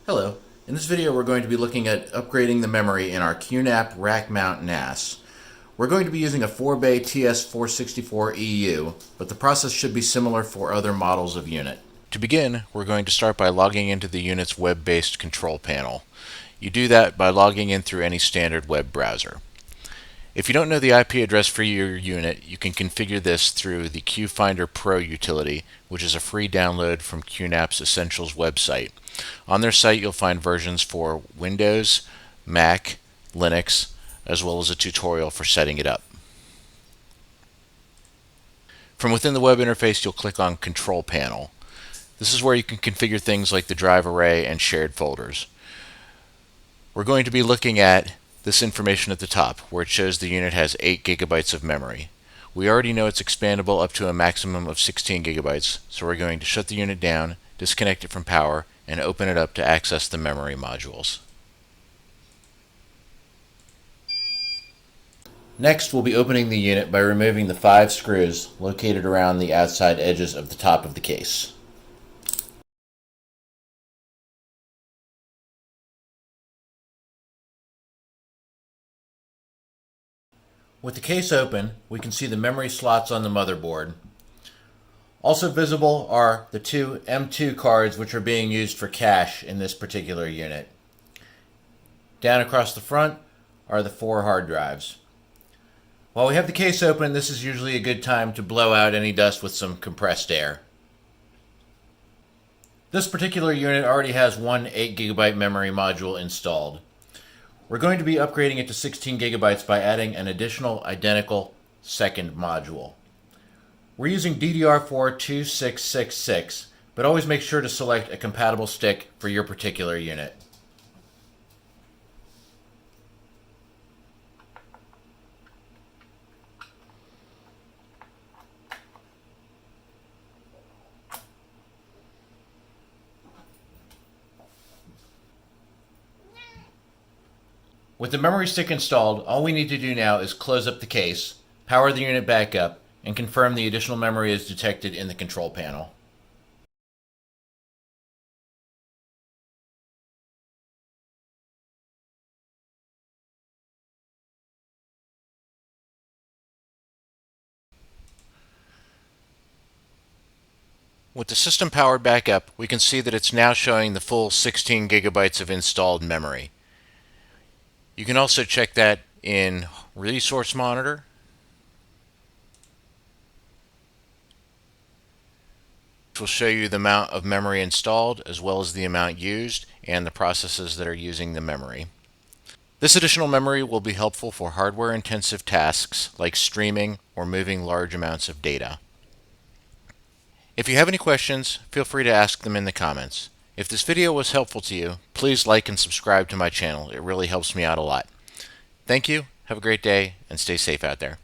Hello. In this video we're going to be looking at upgrading the memory in our QNAP rack mount NAS. We're going to be using a 4-bay TS464EU, but the process should be similar for other models of unit. To begin, we're going to start by logging into the unit's web-based control panel. You do that by logging in through any standard web browser. If you don't know the IP address for your unit, you can configure this through the QFinder Pro utility, which is a free download from QNAP's Essentials website. On their site, you'll find versions for Windows, Mac, Linux, as well as a tutorial for setting it up. From within the web interface, you'll click on Control Panel. This is where you can configure things like the drive array and shared folders. We're going to be looking at this information at the top, where it shows the unit has 8 gigabytes of memory. We already know it's expandable up to a maximum of 16 gigabytes, so we're going to shut the unit down, disconnect it from power, and open it up to access the memory modules. Next, we'll be opening the unit by removing the 5 screws located around the outside edges of the top of the case. With the case open, we can see the memory slots on the motherboard. Also visible are the 2 M2 cards which are being used for cache in this particular unit. Down across the front are the 4 hard drives. While we have the case open, this is usually a good time to blow out any dust with some compressed air. This particular unit already has one 8 gigabyte memory module installed. We're going to be upgrading it to 16 gigabytes by adding an additional identical second module. We're using DDR4 2666, but always make sure to select a compatible stick for your particular unit. With the memory stick installed, all we need to do now is close up the case, power the unit back up, and confirm the additional memory is detected in the control panel. With the system powered back up, we can see that it's now showing the full 16 gigabytes of installed memory. You can also check that in Resource Monitor, which will show you the amount of memory installed as well as the amount used and the processes that are using the memory. This additional memory will be helpful for hardware-intensive tasks like streaming or moving large amounts of data. If you have any questions, feel free to ask them in the comments. If this video was helpful to you, please like and subscribe to my channel. It really helps me out a lot. Thank you, have a great day, and stay safe out there.